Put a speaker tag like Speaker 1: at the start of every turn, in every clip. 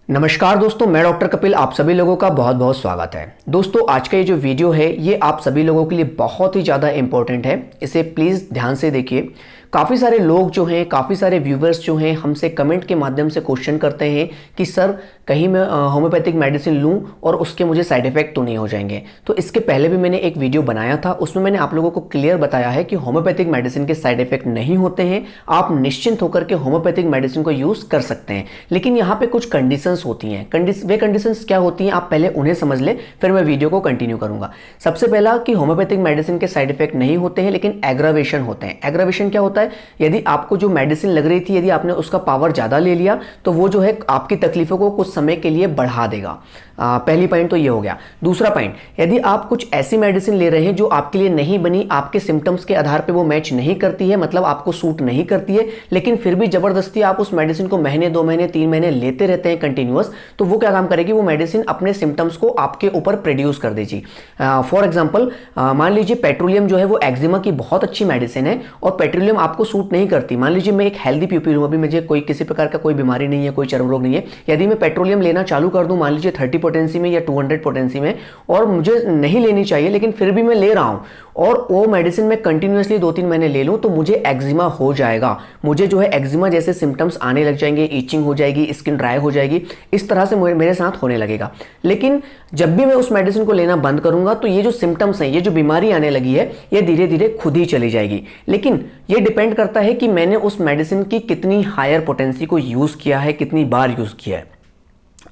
Speaker 1: नमस्कार दोस्तों, मैं डॉक्टर कपिल आप सभी लोगों का बहुत बहुत स्वागत है। दोस्तों आज का ये जो वीडियो है ये आप सभी लोगों के लिए बहुत ही ज़्यादा इंपॉर्टेंट है। इसे प्लीज़ ध्यान से देखिए। काफ़ी सारे लोग जो हैं, काफ़ी सारे व्यूवर्स जो हैं हमसे कमेंट के माध्यम से क्वेश्चन करते हैं कि सर कहीं मैं होम्योपैथिक मेडिसिन लूं और उसके मुझे साइड इफेक्ट तो नहीं हो जाएंगे। तो इसके पहले भी मैंने एक वीडियो बनाया था, उसमें मैंने आप लोगों को क्लियर बताया है कि होम्योपैथिक मेडिसिन के साइड इफेक्ट नहीं होते हैं। आप निश्चिंत होकर के होम्योपैथिक मेडिसिन को यूज़ कर सकते हैं, लेकिन यहाँ पे कुछ कंडीशंस होती हैं। वे कंडीशंस क्या होती हैं आप पहले उन्हें समझ लें, फिर मैं वीडियो को कंटिन्यू करूंगा। सबसे पहला कि होम्योपैथिक मेडिसिन के साइड इफेक्ट नहीं होते हैं, लेकिन एग्रावेशन होते हैं। एग्रावेशन क्या होता है? यदि आपको जो मेडिसिन लग रही थी, यदि आपने उसका पावर ज़्यादा ले लिया तो वो जो है आपकी तकलीफों को कुछ समय के लिए बढ़ा देगा। पहली पॉइंट तो ये हो गया। दूसरा पॉइंट, यदि आप कुछ ऐसी मेडिसिन ले रहे हैं जो आपके लिए नहीं बनी, आपके सिम्टम्स के आधार पे वो मैच नहीं करती है, मतलब आपको सूट नहीं करती है, लेकिन फिर भी जबरदस्ती आप उस मेडिसिन को महीने 2 महीने 3 महीने लेते रहते हैं कंटिन्यूअस, तो वो क्या काम करेगी? वो मेडिसिन अपने सिम्टम्स को आपके ऊपर प्रोड्यूस कर देगी। फॉर एग्जाम्पल मान लीजिए पेट्रोलियम जो है वो एक्जिमा की बहुत अच्छी मेडिसिन है और पेट्रोलियम आपको सूट नहीं करती। मान लीजिए मैं एक हेल्दी पीपल हूं, अभी मुझे कोई किसी प्रकार का कोई बीमारी नहीं है, कोई चर्म रोग नहीं है। यदि मैं पेट्रोलियम लेना चालू कर दूं मान लीजिए 30 पोटेंसी में या 200 पोटेंसी में, और मुझे नहीं लेनी चाहिए लेकिन फिर भी मैं ले रहा हूं और वो मेडिसिन मैं कंटिन्यूअसली 2-3 महीने ले लूं, तो मुझे एक्जिमा हो जाएगा। मुझे जो है एक्जिमा जैसे सिम्टम्स आने लग जाएंगे, ईचिंग हो जाएगी, स्किन ड्राई हो जाएगी, इस तरह से मेरे साथ होने लगेगा। लेकिन जब भी मैं उस मेडिसिन को लेना बंद करूंगा तो ये जो सिम्टम्स हैं, ये जो बीमारी आने लगी है, ये धीरे धीरे खुद ही चली जाएगी। लेकिन ये डिपेंड करता है कि मैंने उस मेडिसिन की कितनी हायर पोटेंसी को यूज किया है, कितनी बार यूज किया है।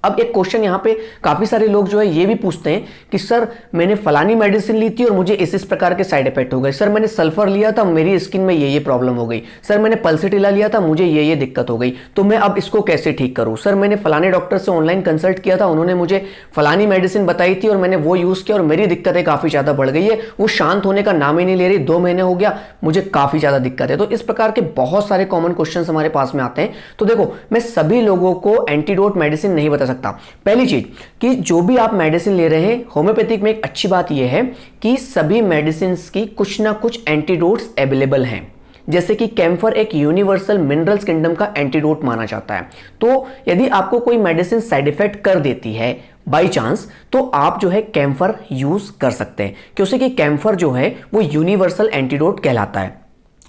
Speaker 1: अब एक क्वेश्चन यहां पे काफी सारे लोग जो है ये भी पूछते हैं कि सर मैंने फलानी मेडिसिन ली थी और मुझे इस प्रकार के साइड इफेक्ट हो गए। सर मैंने सल्फर लिया था, मेरी स्किन में ये प्रॉब्लम हो गई। सर मैंने पल्सिटिला लिया था, मुझे ये दिक्कत हो गई, तो मैं अब इसको कैसे ठीक करूं? सर मैंने फलाने डॉक्टर से ऑनलाइन कंसल्ट किया था, उन्होंने मुझे फलानी मेडिसिन बताई थी और मैंने वो यूज किया और मेरी दिक्कतें काफी ज्यादा बढ़ गई है, वो शांत होने का नाम ही नहीं ले रही, 2 महीने हो गया, मुझे काफी ज्यादा दिक्कत है। तो इस प्रकार के बहुत सारे कॉमन क्वेश्चन हमारे पास में आते हैं। तो देखो, मैं सभी लोगों को एंटीडोट मेडिसिन नहीं बता सकता। पहली चीज कि जो भी आप मेडिसिन ले रहे हैं, होम्योपैथिक में एक अच्छी बात यह है कि सभी मेडिसिन की कुछ ना कुछ एंटीडोट्स अवेलेबल हैं। जैसे कि कैम्फर एक यूनिवर्सल मिनरल्स किंगडम का एंटीडोट माना जाता है। तो यदि आपको कोई मेडिसिन साइड इफेक्ट कर देती है बाई चांस, तो आप जो है कैम्फर यूज कर सकते हैं, क्योंकि कैम्फर जो है वो यूनिवर्सल एंटीडोट कहलाता है।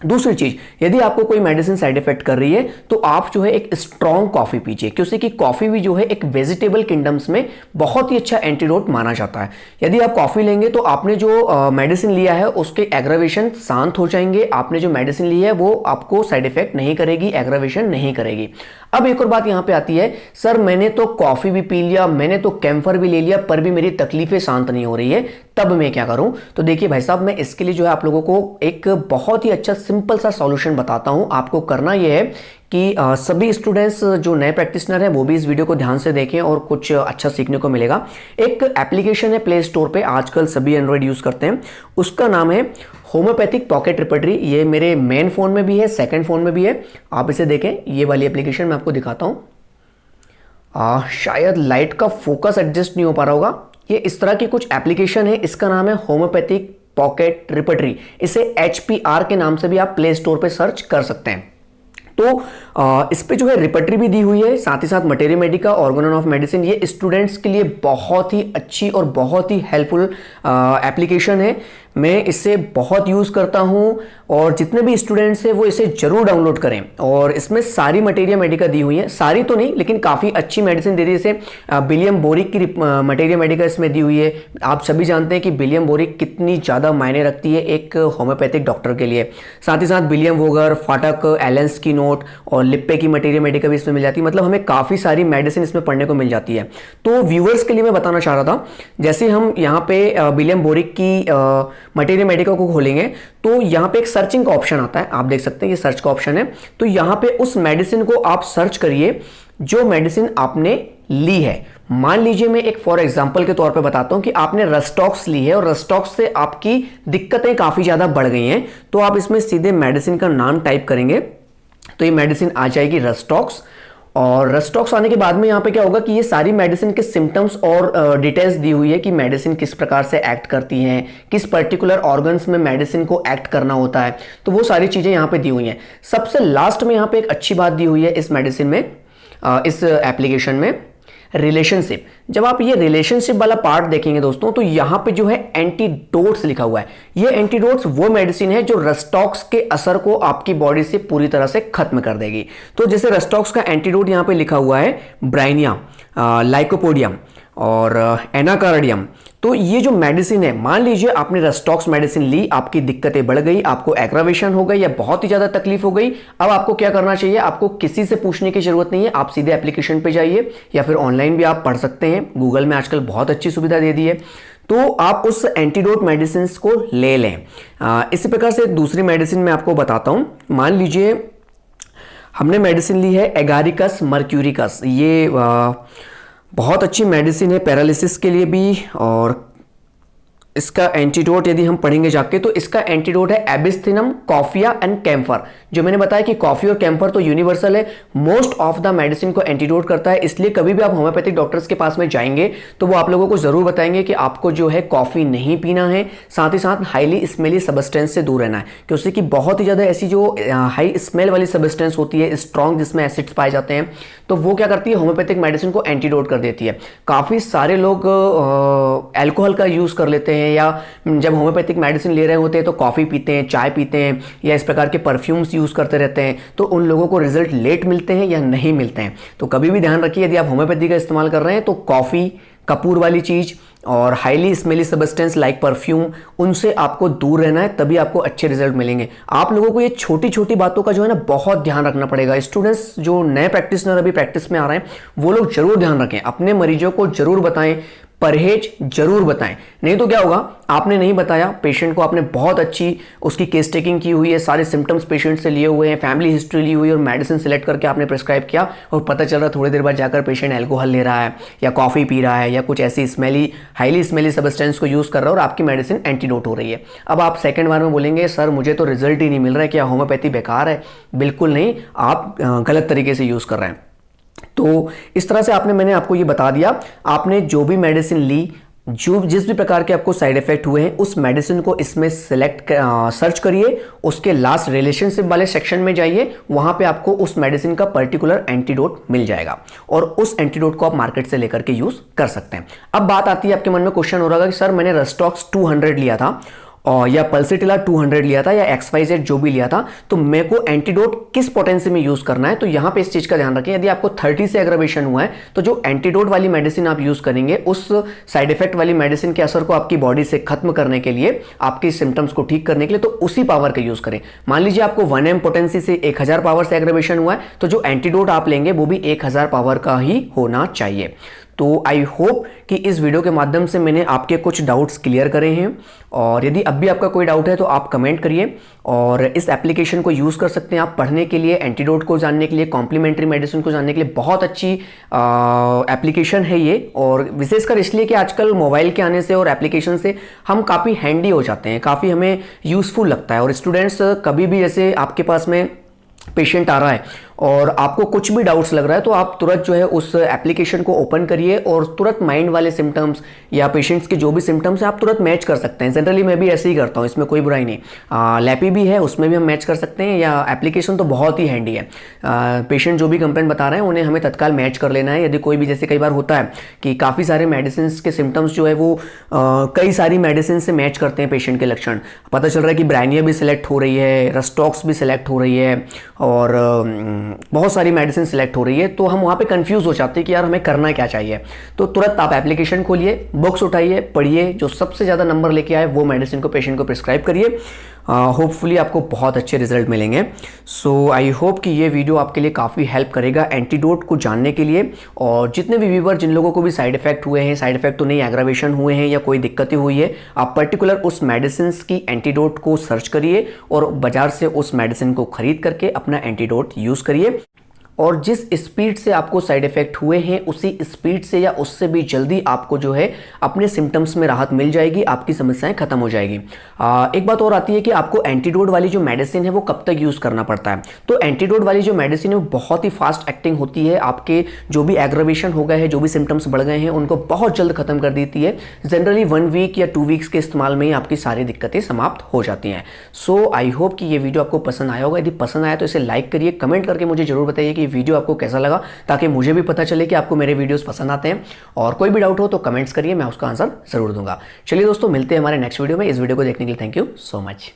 Speaker 1: दूसरी चीज, यदि आपको कोई मेडिसिन साइड इफेक्ट कर रही है तो आप जो है एक स्ट्रॉन्ग कॉफी पीजिए, क्योंकि कॉफी भी जो है एक वेजिटेबल किंगडम्स में बहुत ही अच्छा एंटीडोट माना जाता है। यदि आप कॉफी लेंगे तो आपने जो मेडिसिन लिया है उसके एग्रावेशन शांत हो जाएंगे। आपने जो मेडिसिन ली है वो आपको साइड इफेक्ट नहीं करेगी, एग्रावेशन नहीं करेगी। अब एक और बात यहां पे आती है, सर मैंने तो कॉफी भी पी लिया, मैंने तो कैम्फर भी ले लिया, पर भी मेरी तकलीफें शांत नहीं हो रही है, तब मैं क्या करूं? तो देखिए भाई साहब, मैं इसके लिए जो है आप लोगों को एक बहुत ही अच्छा सिंपल सा सॉल्यूशन बताता हूं। आपको करना यह है कि सभी स्टूडेंट्स जो नए प्रैक्टिशनर हैं वो भी इस वीडियो को ध्यान से देखें और कुछ अच्छा सीखने को मिलेगा। एक एप्लीकेशन है प्ले स्टोर पे, आजकल सभी एंड्रॉइड यूज करते हैं, उसका नाम है होम्योपैथिक पॉकेट रिपर्टरी। ये मेरे मेन फोन में भी है, सेकंड फोन में भी है। आप इसे देखें, ये वाली एप्लीकेशन मैं आपको दिखाता हूं। शायद लाइट का फोकस एडजस्ट नहीं हो पा रहा होगा। ये इस तरह की कुछ एप्लीकेशन है, इसका नाम है होम्योपैथिक पॉकेट रिपर्टरी। इसे HPR के नाम से भी आप प्ले स्टोर पे सर्च कर सकते हैं। तो इस पे जो है रिपर्टरी भी दी हुई है, साथ ही साथ materia Medica, Organon of medicine. ये स्टूडेंट्स के लिए बहुत ही अच्छी और बहुत ही हेल्पफुल एप्लीकेशन है। मैं इसे बहुत यूज़ करता हूं और जितने भी स्टूडेंट्स हैं वो इसे जरूर डाउनलोड करें। और इसमें सारी मटेरिया मेडिका दी हुई है, सारी तो नहीं लेकिन काफ़ी अच्छी मेडिसिन दे दी। जैसे बिलियम बोरिक की मटेरिया मेडिका इसमें दी हुई है। आप सभी जानते हैं कि बिलियम बोरिक कितनी ज़्यादा मायने रखती है एक होम्योपैथिक डॉक्टर के लिए। साथ ही साथ बिलियम वोगर, फाटक, एलेंस की नोट और लिप्पे की मटेरिया मेडिका भी इसमें मिल जाती है। मतलब हमें काफ़ी सारी मेडिसिन इसमें पढ़ने को मिल जाती है। तो व्यूअर्स के लिए मैं बताना चाह रहा था, जैसे हम यहाँ पे बिलियम बोरिक की मटेरिया मेडिका को खोलेंगे तो यहाँ पे एक सर्चिंग का ऑप्शन आता है, आप देख सकते हैं ये सर्च का ऑप्शन है। तो यहाँ पे उस मेडिसिन को आप सर्च करिए जो मेडिसिन आपने ली है। मान लीजिए मैं एक फॉर एग्जांपल के तौर पे बताता हूं कि आपने रस्टॉक्स ली है और रस्टॉक्स से आपकी दिक्कतें काफी ज्यादा बढ़ गई हैं, तो आप इसमें सीधे मेडिसिन का नाम टाइप करेंगे तो ये मेडिसिन आ जाएगी रस्टॉक्स। और रस्टॉक्स आने के बाद में यहाँ पे क्या होगा कि ये सारी मेडिसिन के सिम्टम्स और डिटेल्स दी हुई है कि मेडिसिन किस प्रकार से एक्ट करती हैं, किस पर्टिकुलर ऑर्गन्स में मेडिसिन को एक्ट करना होता है, तो वो सारी चीज़ें यहाँ पे दी हुई हैं। सबसे लास्ट में यहाँ पे एक अच्छी बात दी हुई है इस मेडिसिन में, इस एप्लीकेशन में, रिलेशनशिप। जब आप ये रिलेशनशिप वाला पार्ट देखेंगे दोस्तों, तो यहाँ पे जो है एंटीडोट्स लिखा हुआ है। ये एंटीडोट्स वो मेडिसिन है जो रस्टॉक्स के असर को आपकी बॉडी से पूरी तरह से खत्म कर देगी। तो जैसे रस्टॉक्स का एंटीडोट यहाँ पे लिखा हुआ है ब्राइनिया, लाइकोपोडियम और एनाकार्डियम। तो ये जो मेडिसिन है, मान लीजिए आपने रस्टॉक्स मेडिसिन ली, आपकी दिक्कतें बढ़ गई, आपको एग्रावेशन हो गई या बहुत ही ज्यादा तकलीफ हो गई, अब आपको क्या करना चाहिए? आपको किसी से पूछने की जरूरत नहीं है, आप सीधे एप्लीकेशन पे जाइए या फिर ऑनलाइन भी आप पढ़ सकते हैं। गूगल में आजकल बहुत अच्छी सुविधा दे दी है, तो आप उस एंटीडोट मेडिसिन को ले लें। इसी प्रकार से दूसरी मेडिसिन मैं आपको बताता हूं। मान लीजिए हमने मेडिसिन ली है एगारिकस मर्क्यूरिकस। ये बहुत अच्छी मेडिसिन है पैरालिसिस के लिए भी, और इसका एंटीडोट यदि हम पढ़ेंगे जाके तो इसका एंटीडोट है एबिस्थेनम, कॉफिया एंड कैम्फर। जो मैंने बताया कि कॉफी और कैम्फर तो यूनिवर्सल है, मोस्ट ऑफ द मेडिसिन को एंटीडोट करता है। इसलिए कभी भी आप होम्योपैथिक डॉक्टर्स के पास में जाएंगे तो वो आप लोगों को जरूर बताएंगे कि आपको जो है कॉफी नहीं पीना है, साथ ही साथ हाईली स्मेली सब्सटेंस से दूर रहना है, क्योंकि कि बहुत ही ज्यादा ऐसी जो हाई स्मेल वाली सब्सटेंस होती है, स्ट्रॉन्ग, जिसमें एसिड्स पाए जाते हैं, तो वो क्या करती है? होम्योपैथिक मेडिसिन को एंटीडोट कर देती है। काफी सारे लोग अल्कोहल का यूज कर लेते हैं, या जब होम्योपैथिक मेडिसिन ले रहे होते हैं तो कॉफी पीते हैं, चाय पीते हैं, या इस प्रकार के परफ्यूम्स यूज करते रहते हैं, तो उन लोगों को रिजल्ट लेट मिलते हैं या नहीं मिलते हैं। तो कभी भी ध्यान रखिए, यदि आप होम्योपैथी का इस्तेमाल कर रहे हैं तो कॉफी, कपूर वाली चीज और highly smelly substance like perfume, उनसे आपको दूर रहना है, तभी आपको अच्छे रिजल्ट मिलेंगे। आप लोगों को ये छोटी छोटी बातों का जो है ना बहुत ध्यान रखना पड़ेगा। स्टूडेंट्स जो नए प्रैक्टिशनर अभी प्रैक्टिस में आ रहे हैं, वो लोग जरूर ध्यान रखें, अपने मरीजों को जरूर बताएं, परहेज जरूर बताएं। नहीं तो क्या होगा, आपने नहीं बताया पेशेंट को, आपने बहुत अच्छी उसकी केस टेकिंग की हुई है, सारे सिम्टम्स पेशेंट से लिए हुए हैं, फैमिली हिस्ट्री ली हुई है, और मेडिसिन सेलेक्ट करके आपने प्रिस्क्राइब किया, और पता चल रहा थोड़ी देर बाद जाकर पेशेंट अल्कोहल ले रहा है या कॉफी पी रहा है या कुछ ऐसी स्मेली, हाईली स्मेली सब्सटेंस को यूज कर रहा है और आपकी मेडिसिन एंटीडोट हो रही है। अब आप सेकंड बार में बोलेंगे सर मुझे तो रिजल्ट ही नहीं मिल रहा है, क्या होम्योपैथी बेकार है? बिल्कुल नहीं, आप गलत तरीके से यूज कर रहे हैं। तो इस तरह से मैंने आपको ये बता दिया, आपने जो भी मेडिसिन ली, जो जिस भी प्रकार के आपको साइड इफेक्ट हुए हैं, उस मेडिसिन को इसमें सर्च करिए, उसके लास्ट रिलेशनशिप वाले सेक्शन में जाइए, वहां पे आपको उस मेडिसिन का पर्टिकुलर एंटीडोट मिल जाएगा, और उस एंटीडोट को आप मार्केट से लेकर के यूज कर सकते हैं। अब बात आती है, आपके मन में क्वेश्चन हो रहा है कि सर मैंने रस्टॉक्स 200 लिया था, और या पल्सिटिला 200 लिया था, या XYZ जो भी लिया था, तो मेरे को एंटीडोट किस पोटेंसी में यूज करना है? तो यहां पे इस चीज का ध्यान रखें, यदि आपको 30 से एग्रावेशन हुआ है तो जो एंटीडोट वाली मेडिसिन आप यूज करेंगे, उस साइड इफेक्ट वाली मेडिसिन के असर को आपकी बॉडी से खत्म करने के लिए, आपकी सिम्टम्स को ठीक करने के लिए, तो उसी पावर का यूज करें। मान लीजिए आपको 1M पोटेंसी से 1000 पावर से एग्रावेशन हुआ है, तो जो एंटीडोट आप लेंगे वो भी 1000 पावर का ही होना चाहिए। तो आई होप कि इस वीडियो के माध्यम से मैंने आपके कुछ डाउट्स क्लियर करे हैं, और यदि अब भी आपका कोई डाउट है तो आप कमेंट करिए, और इस एप्लीकेशन को यूज़ कर सकते हैं आप पढ़ने के लिए, एंटीडोट को जानने के लिए, कॉम्प्लीमेंट्री मेडिसिन को जानने के लिए। बहुत अच्छी एप्लीकेशन है ये, और विशेषकर इसलिए कि आजकल मोबाइल के आने से और एप्लीकेशन से हम काफ़ी हैंडी हो जाते हैं, काफ़ी हमें यूज़फुल लगता है। और स्टूडेंट्स कभी भी जैसे आपके पास में पेशेंट आ रहा है और आपको कुछ भी डाउट्स लग रहा है, तो आप तुरंत जो है उस एप्लीकेशन को ओपन करिए, और तुरंत माइंड वाले सिम्टम्स या पेशेंट्स के जो भी सिम्टम्स हैं आप तुरंत मैच कर सकते हैं। जनरली मैं भी ऐसे ही करता हूँ, इसमें कोई बुराई नहीं। लैपी भी है, उसमें भी हम मैच कर सकते हैं, या एप्लीकेशन तो बहुत ही हैंडी है। पेशेंट जो भी कंप्लेंट बता रहे हैं उन्हें हमें तत्काल मैच कर लेना है। यदि कोई भी, जैसे कई बार होता है कि काफ़ी सारे मेडिसिन के सिम्टम्स जो है वो कई सारी मेडिसिन से मैच करते हैं पेशेंट के लक्षण, पता चल रहा है कि ब्राइनिया भी सिलेक्ट हो रही है, रस्टॉक्स भी सिलेक्ट हो रही है, और बहुत सारी मेडिसिन सिलेक्ट हो रही है, तो हम वहाँ पे कंफ्यूज हो जाते हैं कि यार हमें करना क्या चाहिए। तो तुरंत आप एप्लीकेशन खोलिए, बुक्स उठाइए, पढ़िए, जो सबसे ज़्यादा नंबर लेके आए वो मेडिसिन को पेशेंट को प्रिस्क्राइब करिए। होपफुली आपको बहुत अच्छे रिजल्ट मिलेंगे। सो आई होप कि ये वीडियो आपके लिए काफ़ी हेल्प करेगा एंटीडोट को जानने के लिए। और जितने भी व्यूवर, जिन लोगों को भी साइड इफेक्ट हुए हैं, साइड इफेक्ट तो नहीं, एग्रावेशन हुए हैं या कोई दिक्कतें हुई है, आप पर्टिकुलर उस मेडिसिन की एंटीडोट को सर्च करिए और बाजार से उस मेडिसिन को खरीद करके अपना एंटीडोट यूज़ करिए। और जिस स्पीड से आपको साइड इफेक्ट हुए हैं उसी स्पीड से या उससे भी जल्दी आपको जो है अपने सिम्टम्स में राहत मिल जाएगी, आपकी समस्याएं खत्म हो जाएगी। एक बात और आती है कि आपको एंटीडोट वाली जो मेडिसिन है वो कब तक यूज़ करना पड़ता है। तो एंटीडोट वाली जो मेडिसिन है वो बहुत ही फास्ट एक्टिंग होती है, आपके जो भी एग्रावेशन हो गए हैं, जो भी सिम्टम्स बढ़ गए हैं, उनको बहुत जल्द खत्म कर देती है। जनरली 1 वीक या 2 वीक्स के इस्तेमाल में ही आपकी सारी दिक्कतें समाप्त हो जाती हैं। सो आई होप कि ये वीडियो आपको पसंद आया होगा। यदि पसंद आया तो इसे लाइक करिए, कमेंट करके मुझे जरूर बताइए कि वीडियो आपको कैसा लगा, ताकि मुझे भी पता चले कि आपको मेरे वीडियोस पसंद आते हैं। और कोई भी डाउट हो तो कमेंट्स करिए, मैं उसका आंसर जरूर दूंगा। चलिए दोस्तों, मिलते हैं हमारे नेक्स्ट वीडियो में। इस वीडियो को देखने के लिए थैंक यू सो मच।